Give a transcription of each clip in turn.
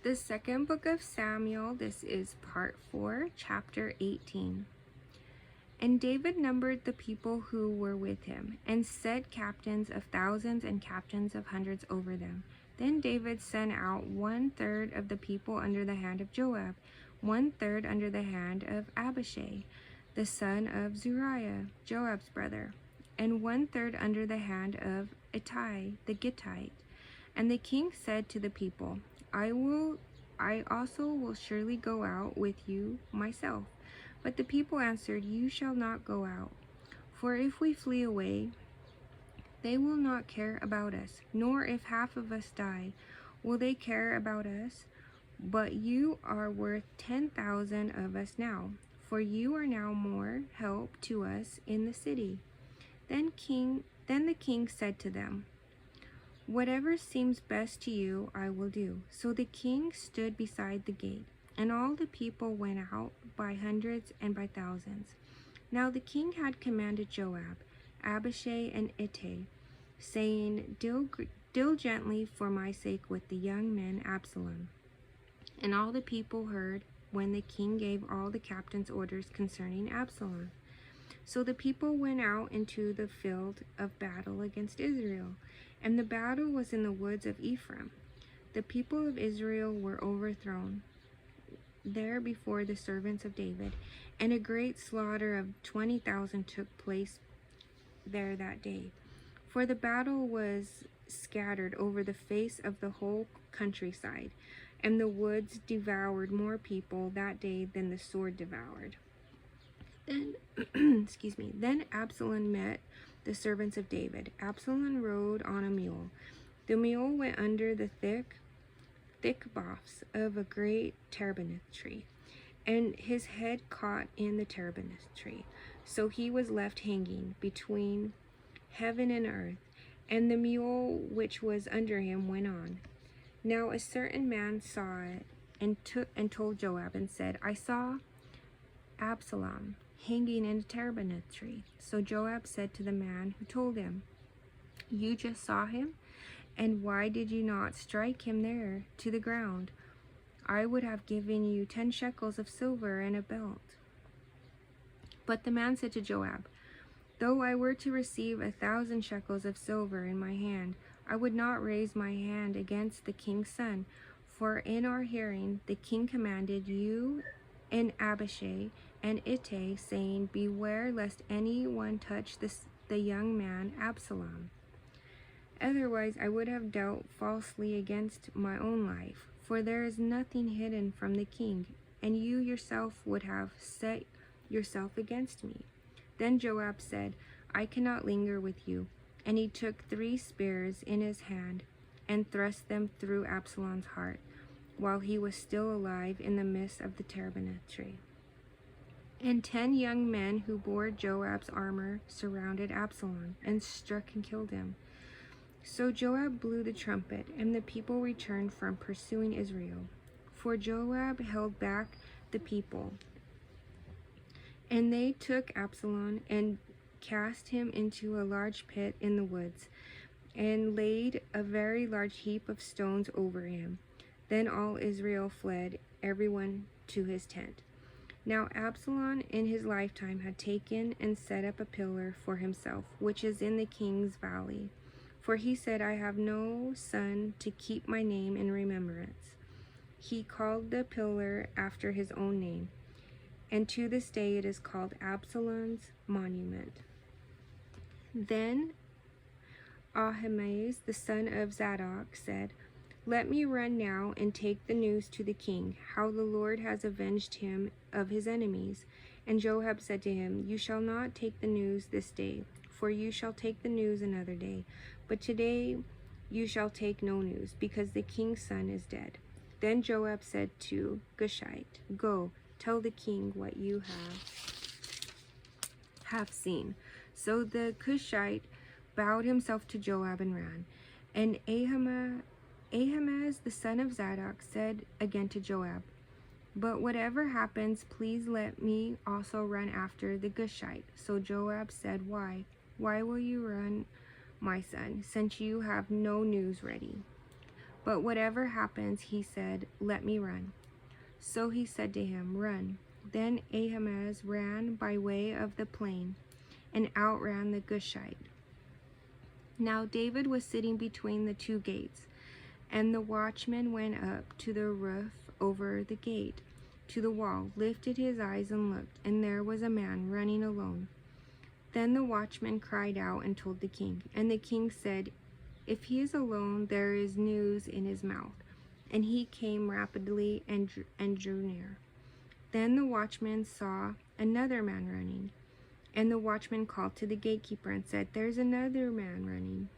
The second book of Samuel, this is part 4, chapter 18. And David numbered the people who were with him, and set captains of thousands and captains of hundreds over them. Then David sent out 1/3 of the people under the hand of Joab, 1/3 under the hand of Abishai, the son of Zeruiah, Joab's brother, and 1/3 under the hand of Ittai the Gittite. And the king said to the people, I also will surely go out with you myself. But the people answered, You shall not go out. For if we flee away, they will not care about us, nor if half of us die, will they care about us. But you are worth 10,000 of us now, for you are now more help to us in the city. Then the king said to them, Whatever seems best to you, I will do. So the king stood beside the gate, and all the people went out by hundreds and by thousands. Now the king had commanded Joab, Abishai, and Ittai, saying, Deal gently for my sake with the young man Absalom. And all the people heard when the king gave all the captains orders concerning Absalom. So the people went out into the field of battle against Israel, and the battle was in the woods of Ephraim. The people of Israel were overthrown there before the servants of David, and a great slaughter of 20,000 took place there that day. For the battle was scattered over the face of the whole countryside, and the woods devoured more people that day than the sword devoured. Then, Then Absalom met the servants of David. Absalom rode on a mule. The mule went under the thick boughs of a great terebinth tree, and his head caught in the terebinth tree. So he was left hanging between heaven and earth, and the mule which was under him went on. Now a certain man saw it, and told Joab, and said, I saw Absalom hanging in a terebinth tree. So Joab said to the man who told him, You just saw him? And why did you not strike him there to the ground? I would have given you 10 shekels of silver and a belt. But the man said to Joab, Though I were to receive 1,000 shekels of silver in my hand, I would not raise my hand against the king's son. For in our hearing the king commanded you and Abishai and Ittai, saying, Beware lest any one touch the young man Absalom. Otherwise I would have dealt falsely against my own life, for there is nothing hidden from the king, and you yourself would have set yourself against me. Then Joab said, I cannot linger with you. And he took 3 spears in his hand, and thrust them through Absalom's heart, while he was still alive in the midst of the terebinth tree. And 10 young men who bore Joab's armor surrounded Absalom, and struck and killed him. So Joab blew the trumpet, and the people returned from pursuing Israel. For Joab held back the people. And they took Absalom, and cast him into a large pit in the woods, and laid a very large heap of stones over him. Then all Israel fled, everyone to his tent. Now Absalom in his lifetime had taken and set up a pillar for himself, which is in the king's valley. For he said, I have no son to keep my name in remembrance. He called the pillar after his own name, and to this day it is called Absalom's monument. Then Ahimaaz, the son of Zadok, said, Let me run now and take the news to the king, how the Lord has avenged him of his enemies. And Joab said to him, You shall not take the news this day, for you shall take the news another day. But today you shall take no news, because the king's son is dead. Then Joab said to Cushite, Go, tell the king what you have seen. So the Cushite bowed himself to Joab and ran. And Ahimaaz, the son of Zadok, said again to Joab, But whatever happens, please let me also run after the Cushite. So Joab said, Why? Why will you run, my son, since you have no news ready? But whatever happens, he said, let me run. So he said to him, run. Then Ahimaaz ran by way of the plain and outran the Cushite. Now David was sitting between the two gates, and the watchman went up to the roof over the gate, to the wall, lifted his eyes and looked, and there was a man running alone. Then the watchman cried out and told the king, and the king said, if he is alone, there is news in his mouth. And he came rapidly and drew near. Then the watchman saw another man running, and the watchman called to the gatekeeper and said, there's another man running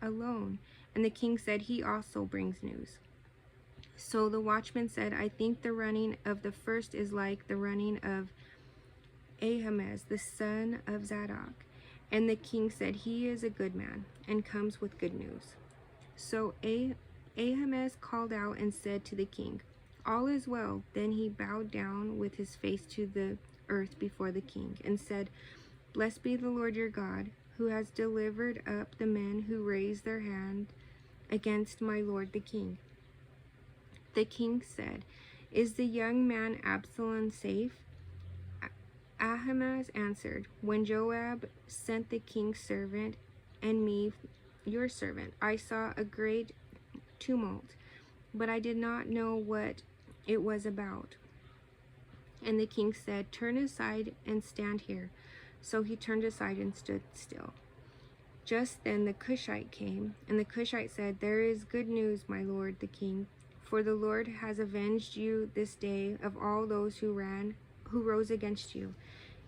alone. And the king said, he also brings news. So the watchman said, I think the running of the first is like the running of Ahimaaz, the son of Zadok. And the king said, he is a good man, and comes with good news. So Ahimaaz called out and said to the king, all is well. Then he bowed down with his face to the earth before the king, and said, blessed be the Lord your God, who has delivered up the men who raised their hand against my lord the king. The king said, is the young man Absalom safe? Ahimaaz answered, when Joab sent the king's servant and me, your servant, I saw a great tumult, but I did not know what it was about. And the king said, turn aside and stand here. So he turned aside and stood still. Just then the Cushite came, and the Cushite said, there is good news, my lord the king, for the Lord has avenged you this day of all those who rose against you.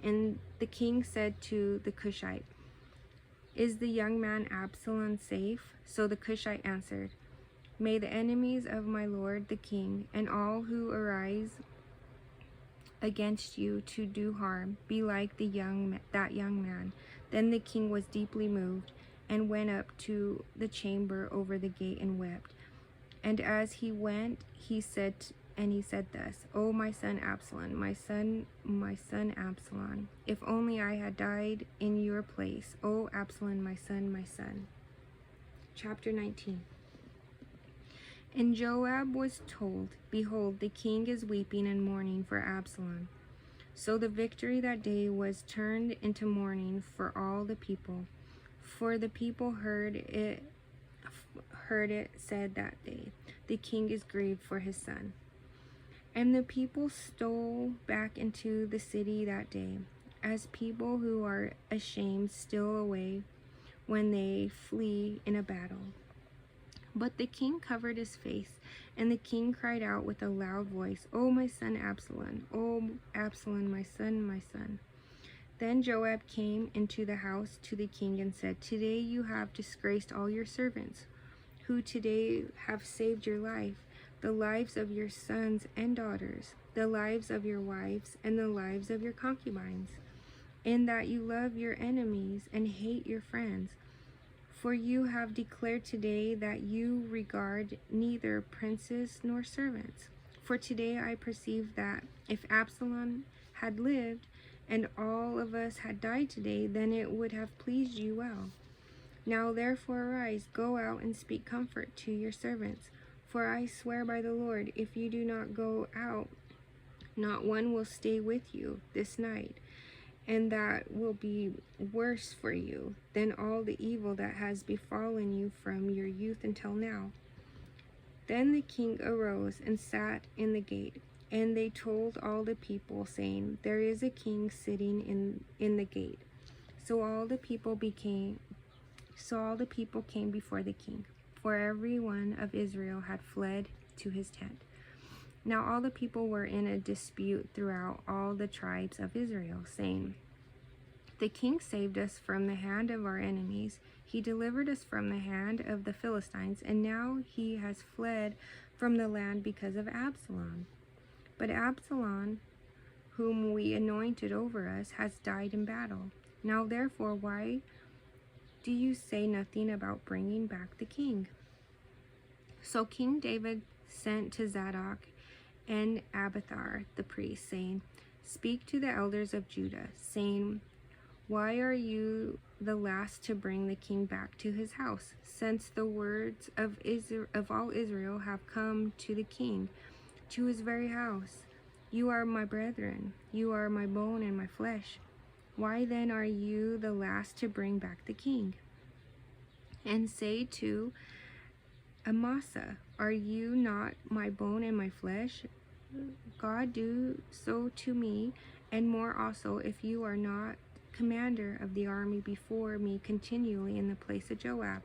And the king said to the Cushite, is the young man Absalom safe? So the Cushite answered, may the enemies of my lord the king and all who arise against you to do harm be like that young man. Then the king was deeply moved and went up to the chamber over the gate and wept. And as he went, he said thus, O my son Absalom, my son Absalom, if only I had died in your place. O Absalom, my son, my son. Chapter 19. And Joab was told, behold, the king is weeping and mourning for Absalom. So the victory that day was turned into mourning for all the people. For the people heard it said that day, the king is grieved for his son. And the people stole back into the city that day, as people who are ashamed steal away when they flee in a battle. But the king covered his face, and the king cried out with a loud voice, O my son Absalom, O Absalom, my son, my son. Then Joab came into the house to the king and said, today you have disgraced all your servants, who today have saved your life, the lives of your sons and daughters, the lives of your wives, and the lives of your concubines, in that you love your enemies and hate your friends. For you have declared today that you regard neither princes nor servants. For today I perceive that if Absalom had lived, and all of us had died today, then it would have pleased you well. Now therefore arise, go out and speak comfort to your servants. For I swear by the Lord, if you do not go out, not one will stay with you this night. And that will be worse for you than all the evil that has befallen you from your youth until now. Then the king arose and sat in the gate, and they told all the people, saying, there is a king sitting in the gate. So all the people came before the king, for every one of Israel had fled to his tent. Now all the people were in a dispute throughout all the tribes of Israel, saying, the king saved us from the hand of our enemies. He delivered us from the hand of the Philistines, and now he has fled from the land because of Absalom. But Absalom, whom we anointed over us, has died in battle. Now therefore, why do you say nothing about bringing back the king? So King David sent to Zadok and Abiathar the priest, saying, speak to the elders of Judah, saying, why are you the last to bring the king back to his house, since the words of all Israel have come to the king, to his very house. You are my brethren, you are my bone and my flesh. Why then are you the last to bring back the king? And say to Amasa, are you not my bone and my flesh? God do so to me, and more also, if you are not commander of the army before me continually in the place of Joab.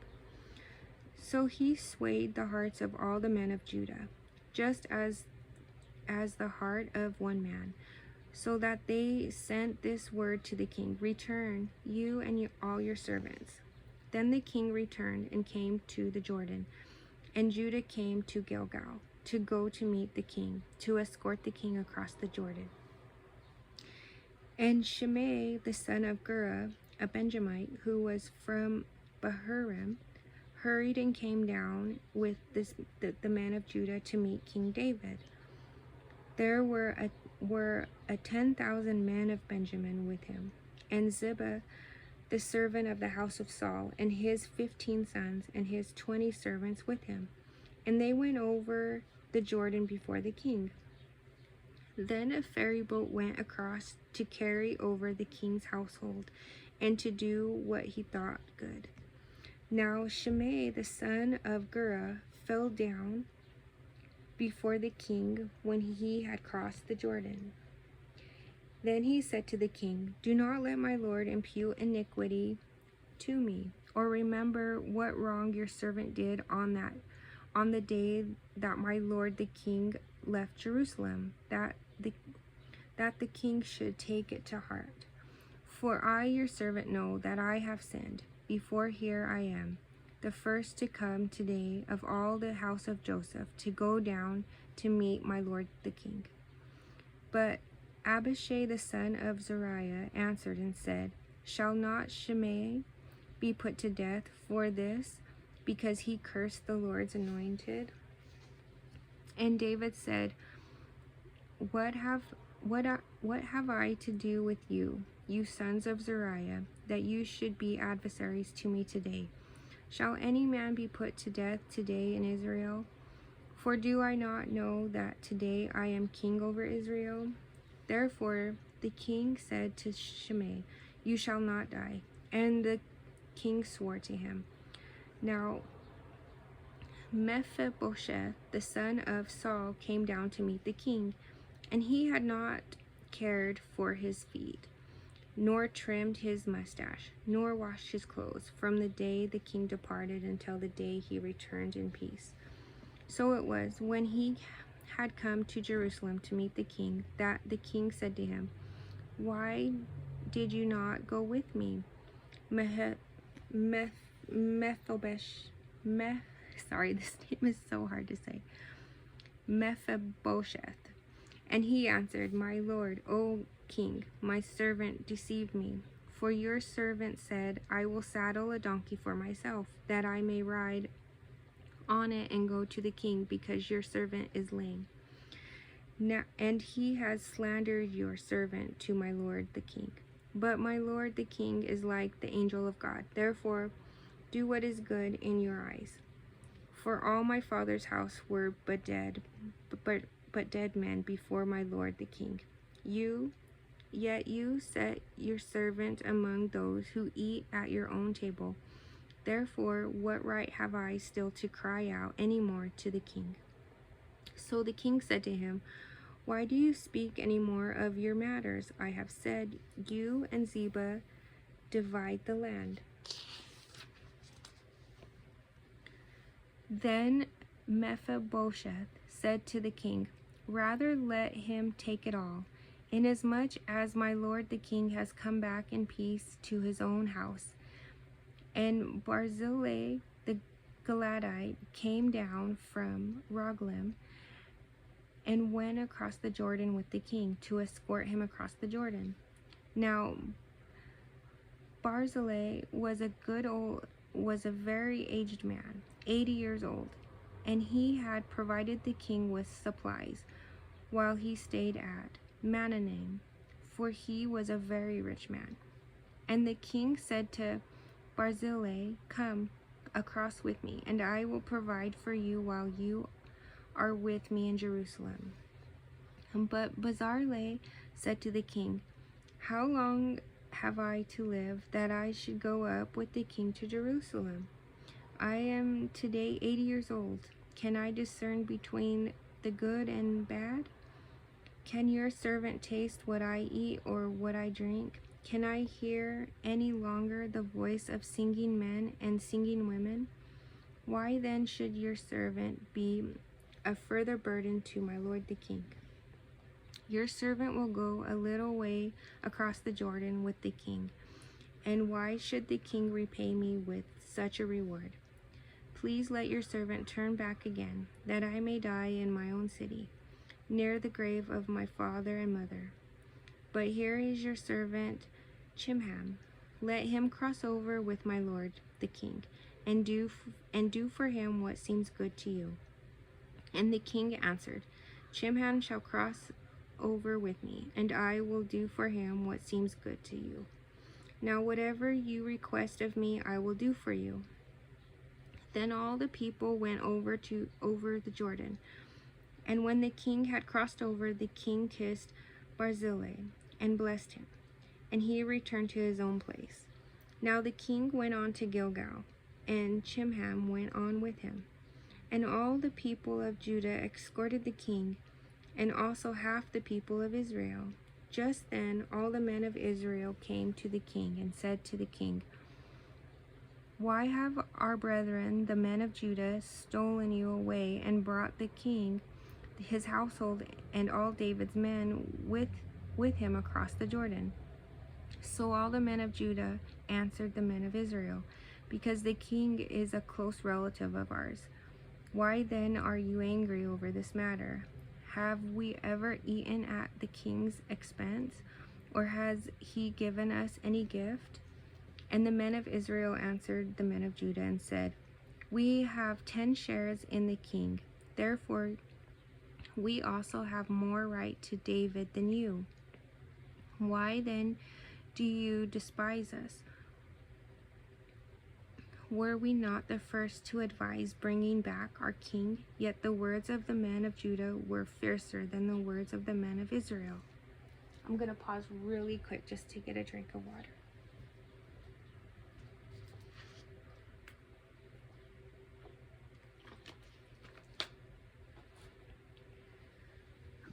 So he swayed the hearts of all the men of Judah, just as the heart of one man, so that they sent this word to the king, return, you and all your servants. Then the king returned and came to the Jordan, and Judah came to Gilgal to go to meet the king, to escort the king across the Jordan. And Shimei, the son of Gera, a Benjamite, who was from Bahurim, hurried and came down with the men of Judah to meet King David. There were 10,000 men of Benjamin with him, and Ziba, the servant of the house of Saul, and his 15 sons, and his 20 servants with him. And they went over the Jordan before the king. Then a ferry boat went across to carry over the king's household, and to do what he thought good. Now Shimei, the son of Gera, fell down before the king when he had crossed the Jordan. Then he said to the king, do not let my lord impute iniquity to me, or remember what wrong your servant did on the day that my lord the king left Jerusalem, that the king should take it to heart. For I, your servant, know that I have sinned. Before here I am, the first to come today of all the house of Joseph, to go down to meet my lord the king. But Abishai the son of Zeruiah answered and said, shall not Shimei be put to death for this, because he cursed the Lord's anointed? And David said, What have I to do with you, you sons of Zeruiah, that you should be adversaries to me today? Shall any man be put to death today in Israel? For do I not know that today I am king over Israel? Therefore the king said to Shimei, you shall not die. And the king swore to him. Now Mephibosheth, the son of Saul, came down to meet the king, and he had not cared for his feet, nor trimmed his mustache, nor washed his clothes, from the day the king departed until the day he returned in peace. So it was, when he had come to Jerusalem to meet the king, that the king said to him, why did you not go with me? Sorry, this name is so hard to say. Mephibosheth. And he answered, my lord, O king, my servant deceived me. For your servant said, I will saddle a donkey for myself, that I may ride on it and go to the king, because your servant is lame. Now, and he has slandered your servant to my lord the king. But my lord the king is like the angel of God. Therefore, do what is good in your eyes. For all my father's house were but dead men before my lord the king. Yet you set your servant among those who eat at your own table. Therefore, what right have I still to cry out any more to the king? So the king said to him, why do you speak any more of your matters? I have said, you and Ziba divide the land. Then Mephibosheth said to the king, rather let him take it all, inasmuch as my lord the king has come back in peace to his own house. And Barzillai the Gileadite came down from Rogelim and went across the Jordan with the king to escort him across the Jordan. Now Barzillai was a very aged man, 80 years old, and he had provided the king with supplies while he stayed at Mahanaim, for he was a very rich man. And the king said to Barzillai, "Come across with me, and I will provide for you while you are with me in Jerusalem." But Barzillai said to the king, "How long have I to live that I should go up with the king to Jerusalem? I am today 80 years old. Can I discern between the good and bad? Can your servant taste what I eat or what I drink? Can I hear any longer the voice of singing men and singing women? Why then should your servant be a further burden to my lord the king? Your servant will go a little way across the Jordan with the king, and why should the king repay me with such a reward? Please let your servant turn back again, that I may die in my own city, near the grave of my father and mother. But here is your servant Chimham. Let him cross over with my lord the king, and do for him what seems good to you." And the king answered, "Chimham shall cross over with me, and I will do for him what seems good to you. Now whatever you request of me, I will do for you." Then all the people went over the Jordan. And when the king had crossed over, the king kissed Barzillai and blessed him, and he returned to his own place. Now the king went on to Gilgal, and Chimham went on with him. And all the people of Judah escorted the king, and also half the people of Israel. Just then all the men of Israel came to the king and said to the king, "Why have our brethren, the men of Judah, stolen you away and brought the king, his household, and all David's men with him across the Jordan?" So all the men of Judah answered the men of Israel, "Because the king is a close relative of ours. Why then are you angry over this matter? Have we ever eaten at the king's expense, or has he given us any gift?" And the men of Israel answered the men of Judah and said, "We have 10 shares in the king. Therefore we also have more right to David than you. Why then do you despise us? Were we not the first to advise bringing back our king? Yet the words of the men of Judah were fiercer than the words of the men of Israel." I'm going to pause really quick just to get a drink of water.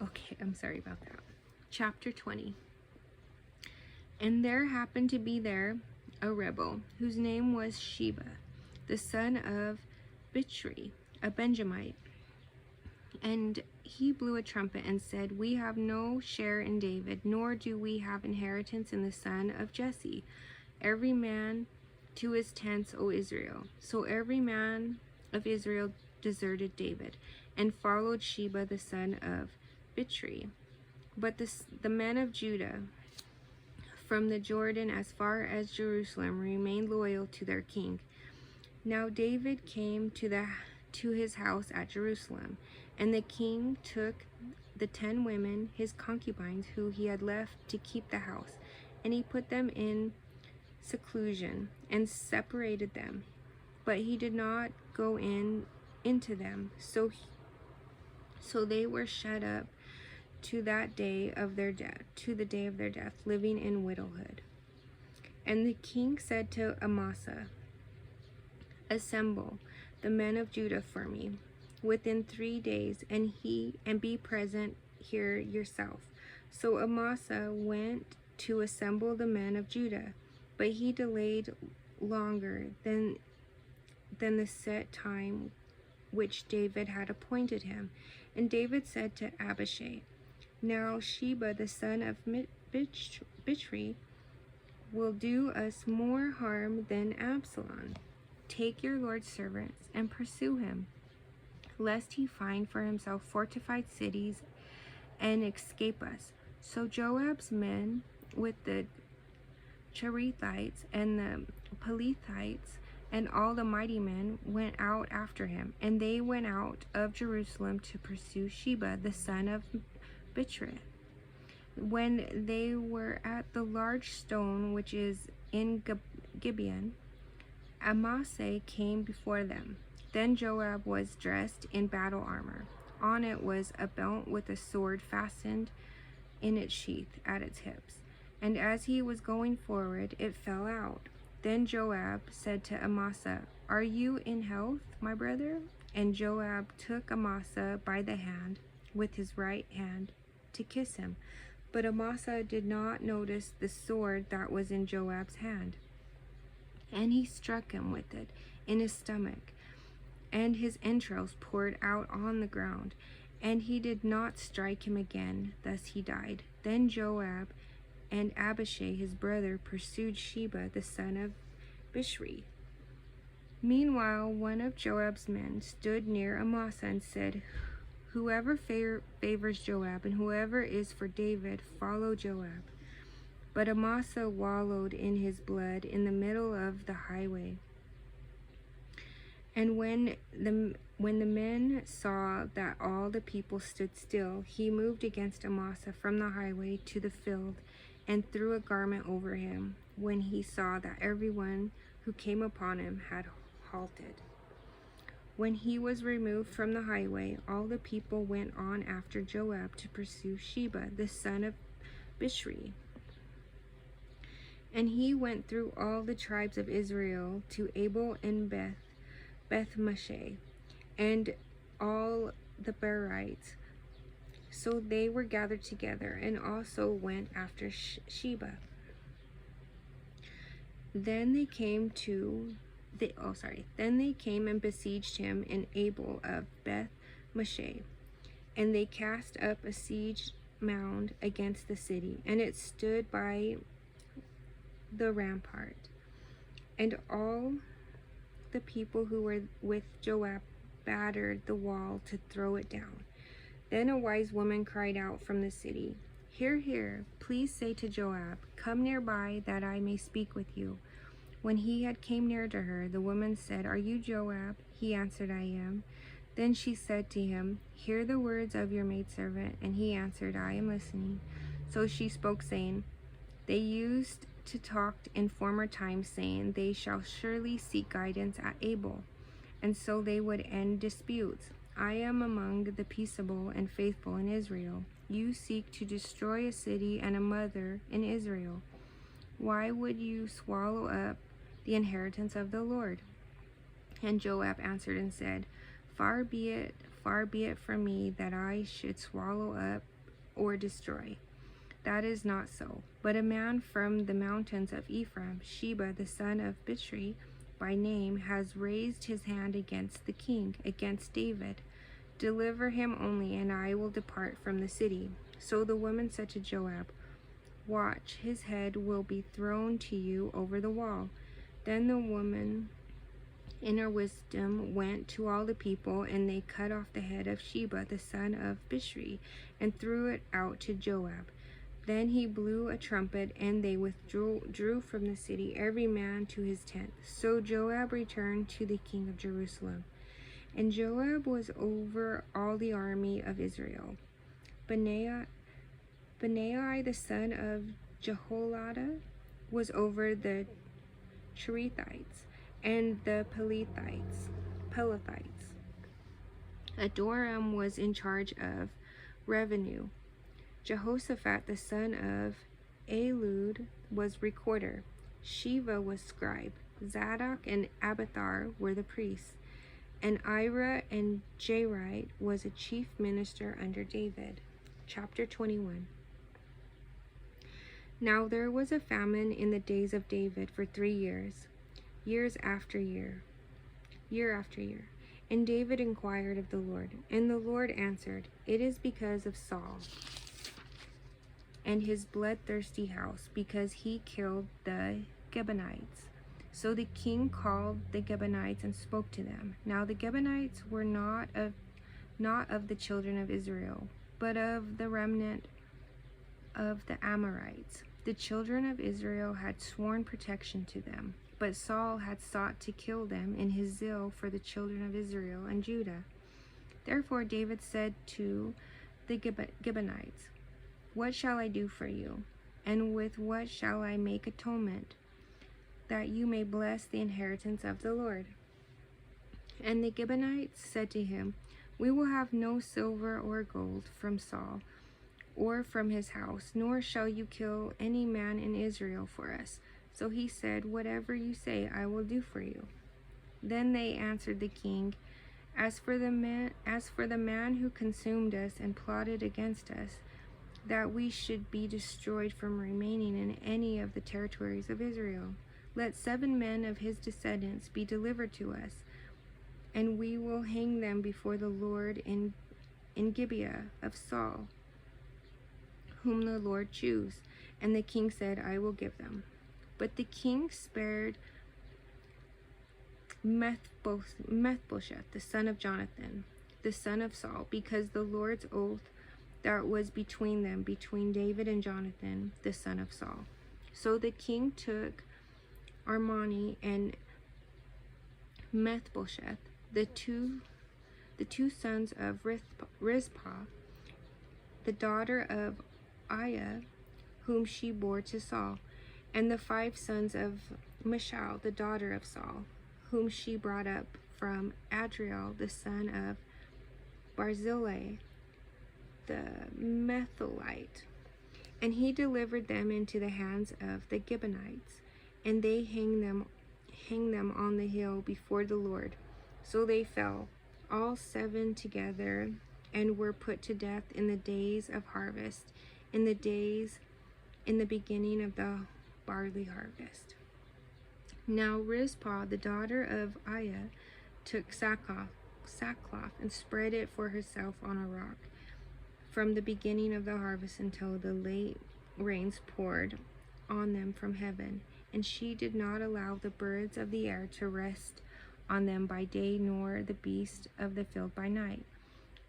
Okay, I'm sorry about that. Chapter 20. And there happened to be there a rebel, whose name was Sheba, the son of Bichri, a Benjamite. And he blew a trumpet and said, "We have no share in David, nor do we have inheritance in the son of Jesse. Every man to his tents, O Israel." So every man of Israel deserted David, and followed Sheba the son of Bichri. But the men of Judah, from the Jordan as far as Jerusalem, remained loyal to their king. Now David came to his house at Jerusalem, and the king took the 10 women, his concubines, who he had left to keep the house, and he put them in seclusion and separated them. But he did not go into them, so they were shut up to the day of their death, living in widowhood. And the king said to Amasa, "Assemble the men of Judah for me within 3 days, and be present here yourself." So Amasa went to assemble the men of Judah, but he delayed longer than the set time which David had appointed him. And David said to Abishai, "Now Sheba the son of Bichri will do us more harm than Absalom. Take your Lord's servants and pursue him, lest he find for himself fortified cities and escape us." So Joab's men with the Cherethites and the Pelethites and all the mighty men went out after him, and they went out of Jerusalem to pursue Sheba the son of Bichri. When they were at the large stone which is in Gibeon, Amasa came before them. Then Joab was dressed in battle armor. On it was a belt with a sword fastened in its sheath at its hips. And as he was going forward, it fell out. Then Joab said to Amasa, "Are you in health, my brother?" And Joab took Amasa by the hand with his right hand to kiss him. But Amasa did not notice the sword that was in Joab's hand. And he struck him with it in his stomach, and his entrails poured out on the ground. And he did not strike him again, thus he died. Then Joab and Abishai his brother pursued Sheba the son of Bichri. Meanwhile, one of Joab's men stood near Amasa and said, "Whoever favors Joab and whoever is for David, follow Joab." But Amasa wallowed in his blood in the middle of the highway. And when the men saw that all the people stood still, he moved against Amasa from the highway to the field and threw a garment over him when he saw that everyone who came upon him had halted. When he was removed from the highway, all the people went on after Joab to pursue Sheba the son of Bichri. And he went through all the tribes of Israel to Abel and Beth-Masheh, and all the Berites. So they were gathered together, and also went after Sheba. Then they came and besieged him in Abel of Beth-Masheh, and they cast up a siege mound against the city, and it stood by the rampart. And all the people who were with Joab battered the wall to throw it down. Then a wise woman cried out from the city, "Hear, hear, please say to Joab, 'Come nearby that I may speak with you.' When he had came near to her, the woman said, 'Are you Joab?' He answered, 'I am.' Then she said to him, 'Hear the words of your maidservant.' And he answered, 'I am listening.' So she spoke, saying, 'They used to talk in former times, saying, They shall surely seek guidance at Abel, and so they would end disputes. I am among the peaceable and faithful in Israel. You seek to destroy a city and a mother in Israel. Why would you swallow up the inheritance of the Lord?' And Joab answered and said, far be it from me that I should swallow up or destroy. That is not so. But a man from the mountains of Ephraim, Sheba the son of Bichri by name, has raised his hand against the king, against David. Deliver him only, and I will depart from the city." So the woman said to Joab, "Watch, his head will be thrown to you over the wall." Then the woman in her wisdom went to all the people, and they cut off the head of Sheba the son of Bichri and threw it out to Joab. Then he blew a trumpet, and they withdrew from the city, every man to his tent. So Joab returned to the king of Jerusalem. And Joab was over all the army of Israel. Benai the son of Jehoiada was over the Cherethites and the Pelethites. Adoram was in charge of revenue. Jehoshaphat the son of Ahilud was recorder. Sheva was scribe. Zadok and Abiathar were the priests. And Ira and Jairite was a chief minister under David. Chapter 21. Now there was a famine in the days of David for 3 years, year after year. And David inquired of the Lord, and the Lord answered, "It is because of Saul and his bloodthirsty house, because he killed the Gibeonites." So the king called the Gibeonites and spoke to them. Now the Gibeonites were not of the children of Israel, but of the remnant of the Amorites. The children of Israel had sworn protection to them, but Saul had sought to kill them in his zeal for the children of Israel and Judah. Therefore David said to the Gibeonites, What shall I do for you? And with what shall I make atonement, that you may bless the inheritance of the Lord? And the Gibeonites said to him, We will have no silver or gold from Saul or from his house, nor shall you kill any man in Israel for us. So he said, Whatever you say, I will do for you. Then they answered the king, As for the man who consumed us and plotted against us, that we should be destroyed from remaining in any of the territories of Israel, let 7 men of his descendants be delivered to us, and we will hang them before the Lord in Gibeah of Saul, whom the Lord choose. And the king said, I will give them. But the king spared Mephibosheth, the son of Jonathan, the son of Saul, because the Lord's oath that was between them, between David and Jonathan, the son of Saul. So the king took Armoni and Mephibosheth, the two sons of Rizpah, the daughter of Aiah, whom she bore to Saul, and the 5 sons of Michal, the daughter of Saul, whom she brought up from Adriel, the son of Barzillai, the Metholite. And he delivered them into the hands of the Gibeonites, and they hanged them on the hill before the Lord. So they fell, all 7 together, and were put to death in the days of harvest, in the beginning of the barley harvest. Now Rizpah, the daughter of Aiah, took sackcloth and spread it for herself on a rock, from the beginning of the harvest until the late rains poured on them from heaven. And she did not allow the birds of the air to rest on them by day, nor the beasts of the field by night.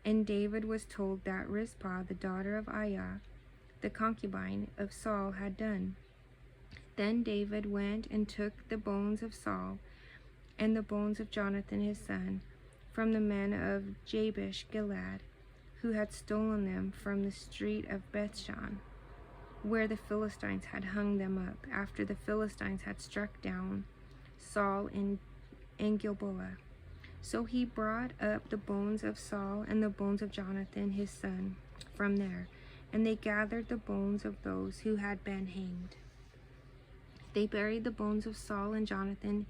And David was told that Rizpah, the daughter of Aiah, the concubine of Saul, had done. Then David went and took the bones of Saul and the bones of Jonathan his son from the men of Jabesh Gilead, who had stolen them from the street of Bethshan, where the Philistines had hung them up, after the Philistines had struck down Saul in Gilboa. So he brought up the bones of Saul and the bones of Jonathan his son from there, and they gathered the bones of those who had been hanged. They buried the bones of Saul and Jonathan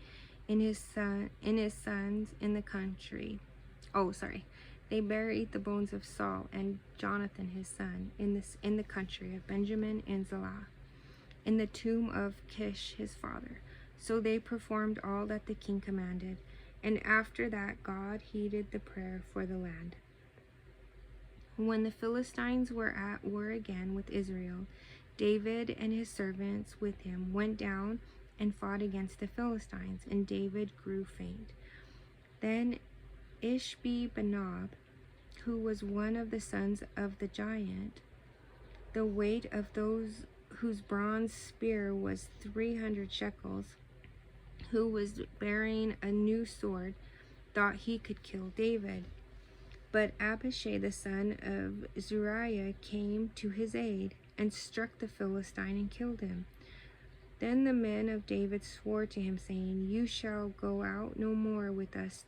in his sons in the country. They buried the bones of Saul and Jonathan his son in the country of Benjamin and Zelah, in the tomb of Kish his father. So they performed all that the king commanded, and after that God heeded the prayer for the land. When the Philistines were at war again with Israel, David and his servants with him went down and fought against the Philistines, and David grew faint. Then Ishbi-Benob, who was one of the sons of the giant, the weight of those whose bronze spear was 300 shekels, who was bearing a new sword, thought he could kill David. But Abishai the son of Zeruiah came to his aid, and struck the Philistine and killed him. Then the men of David swore to him, saying, You shall go out no more with us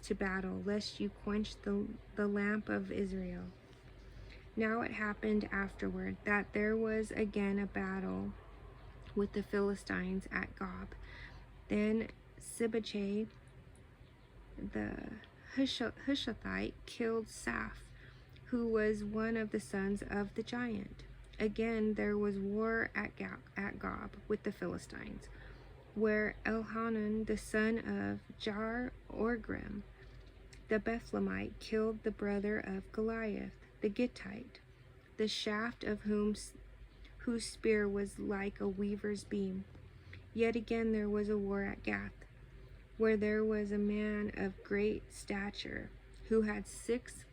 to battle, lest you quench the lamp of Israel. Now it happened afterward that there was again a battle with the Philistines at Gob. Then Sibbechai the Hushathite killed Saph, who was one of the sons of the giant. Again there was war at Gob with the Philistines, where Elhanan the son of Jar-Orgrim the Bethlehemite killed the brother of Goliath the Gittite, the shaft of whose spear was like a weaver's beam. Yet again there was a war at Gath, where there was a man of great stature, who had 6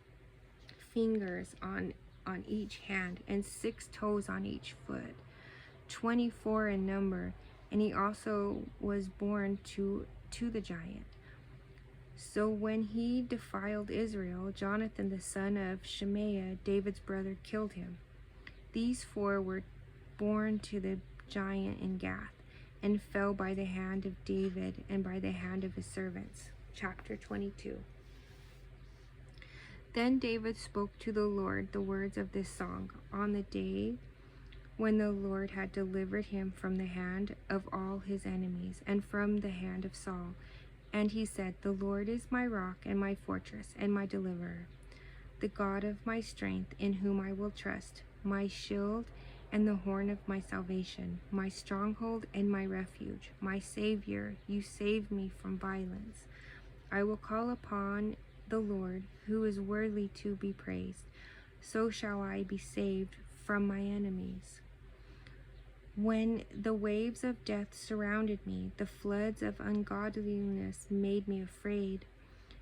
fingers on each hand, and 6 toes on each foot, 24 in number, and he also was born to the giant. So when he defiled Israel, Jonathan the son of Shemaiah, David's brother, killed him. These 4 were born to the giant in Gath, and fell by the hand of David and by the hand of his servants. Chapter 22. Then David spoke to the Lord the words of this song on the day when the Lord had delivered him from the hand of all his enemies and from the hand of Saul. And he said, "The Lord is my rock and my fortress and my deliverer, the God of my strength, in whom I will trust, my shield and the horn of my salvation, my stronghold and my refuge, my Savior, you save me from violence. I will call upon the Lord, who is worthy to be praised. So shall I be saved from my enemies. When the waves of death surrounded me, the floods of ungodliness made me afraid.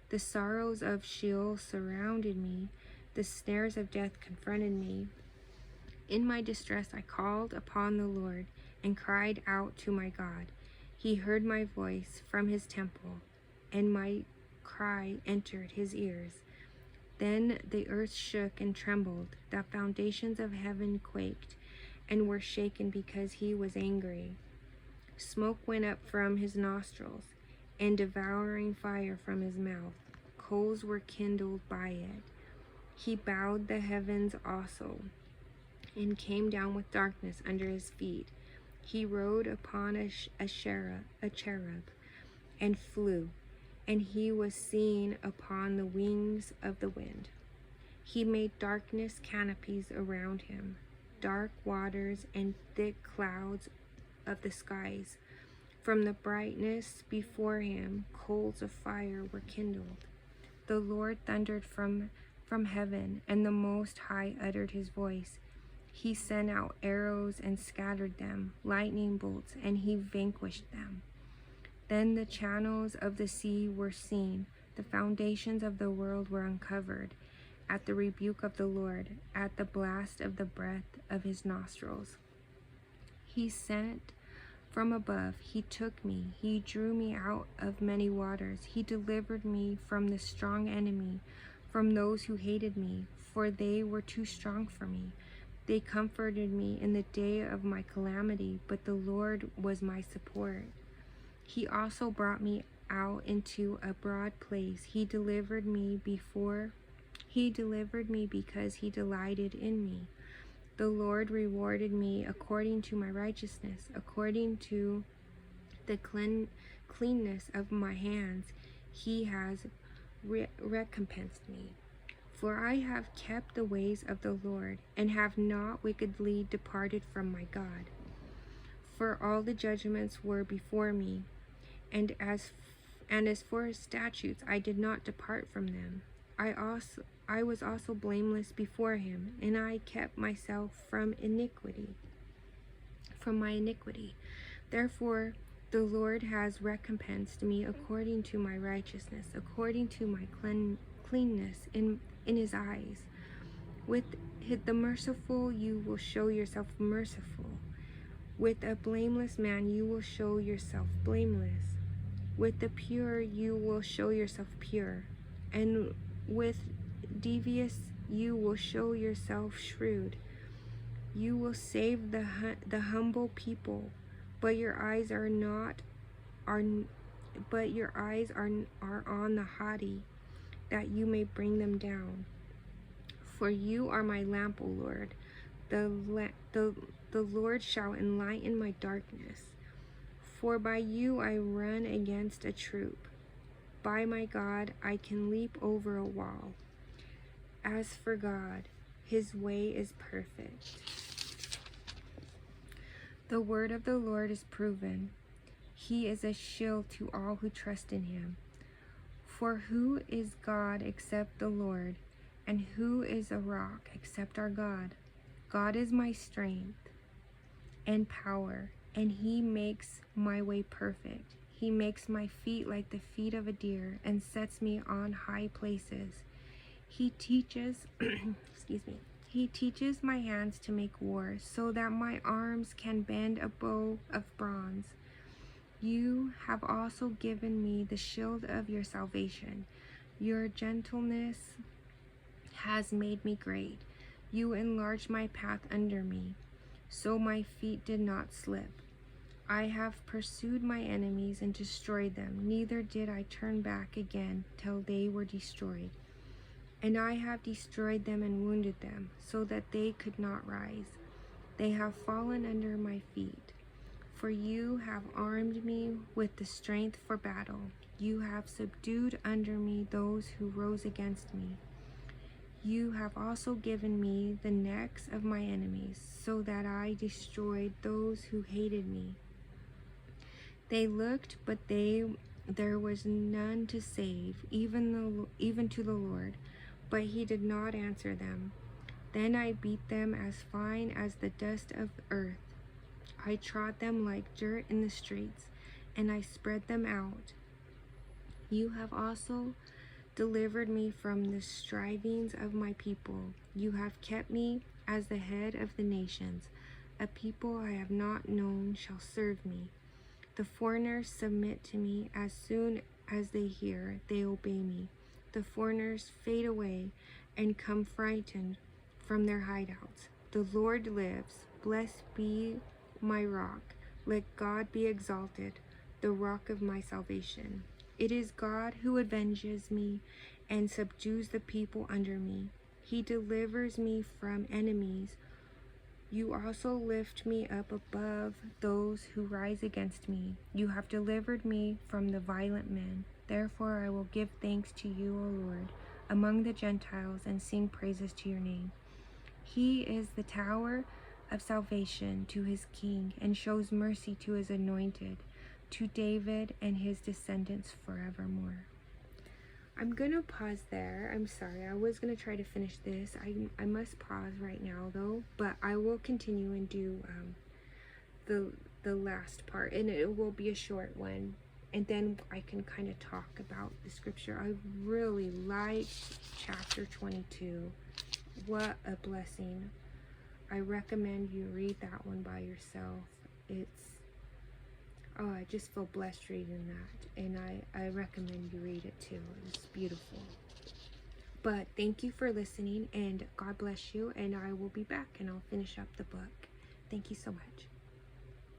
The sorrows of Sheol surrounded me, the snares of death confronted me. In my distress I called upon the Lord and cried out to my God. He heard my voice from his temple, and my cry entered his ears. Then the earth shook and trembled, the foundations of heaven quaked and were shaken because he was angry. Smoke went up from his nostrils, and devouring fire from his mouth. Coals were kindled by it. He bowed the heavens also, and came down with darkness under his feet. He rode upon a cherub, and flew, and he was seen upon the wings of the wind. He made darkness canopies around him, dark waters and thick clouds of the skies. From the brightness before him, coals of fire were kindled. The Lord thundered from heaven, and the Most High uttered his voice. He sent out arrows and scattered them, lightning bolts, and he vanquished them. Then the channels of the sea were seen, the foundations of the world were uncovered, at the rebuke of the Lord, at the blast of the breath of his nostrils. He sent from above, he took me, he drew me out of many waters, he delivered me from the strong enemy, from those who hated me, for they were too strong for me. They comforted me in the day of my calamity, but the Lord was my support. He also brought me out into a broad place. He delivered me because he delighted in me. The Lord rewarded me according to my righteousness, according to the cleanness of my hands. He has recompensed me. For I have kept the ways of the Lord, and have not wickedly departed from my God. For all the judgments were before me, and as for his statutes, I did not depart from them. I was also blameless before him, and I kept myself from my iniquity. Therefore the Lord has recompensed me according to my righteousness, according to my cleanness in his eyes. With the merciful you will show yourself merciful. With a blameless man you will show yourself blameless. With the pure you will show yourself pure, and with devious you will show yourself shrewd. You will save the humble people, but your eyes are on the haughty, that you may bring them down. For you are my lamp, O Lord. The Lord shall enlighten my darkness. For by you I run against a troop. By my God I can leap over a wall. As for God, his way is perfect. The word of the Lord is proven. He is a shield to all who trust in him. For who is God except the Lord? And who is a rock except our God? God is my strength and power, and he makes my way perfect. He makes my feet like the feet of a deer, and sets me on high places. He teaches He teaches my hands to make war, so that my arms can bend a bow of bronze. You have also given me the shield of your salvation. Your gentleness has made me great. You enlarged my path under me, so my feet did not slip. I have pursued my enemies and destroyed them, neither did I turn back again till they were destroyed. And I have destroyed them and wounded them, so that they could not rise. They have fallen under my feet. For you have armed me with the strength for battle. You have subdued under me those who rose against me. You have also given me the necks of my enemies, so that I destroyed those who hated me. They looked, but there was none to save, even to the Lord, but he did not answer them. Then I beat them as fine as the dust of earth. I trod them like dirt in the streets, and I spread them out. You have also delivered me from the strivings of my people. You have kept me as the head of the nations. A people I have not known shall serve me. The foreigners submit to me. As soon as they hear, they obey me. The foreigners fade away and come frightened from their hideouts. The Lord lives. Blessed be my rock. Let God be exalted, the rock of my salvation. It is God who avenges me and subdues the people under me. He delivers me from enemies. You also lift me up above those who rise against me. You have delivered me from the violent men. Therefore I will give thanks to you, O Lord, among the Gentiles, and sing praises to your name. He is the tower of salvation to his king, and shows mercy to his anointed, to David and his descendants forevermore. I'm gonna pause there. I'm sorry, I was gonna try to finish this. I must pause right now though, but I will continue and do the last part, and it will be a short one, and then I can kind of talk about the scripture. I really liked chapter 22. What a blessing. I recommend you read that one by yourself. I just feel blessed reading that, and I recommend you read it too. It's beautiful. But thank you for listening, and God bless you, and I will be back and I'll finish up the book. Thank you so much.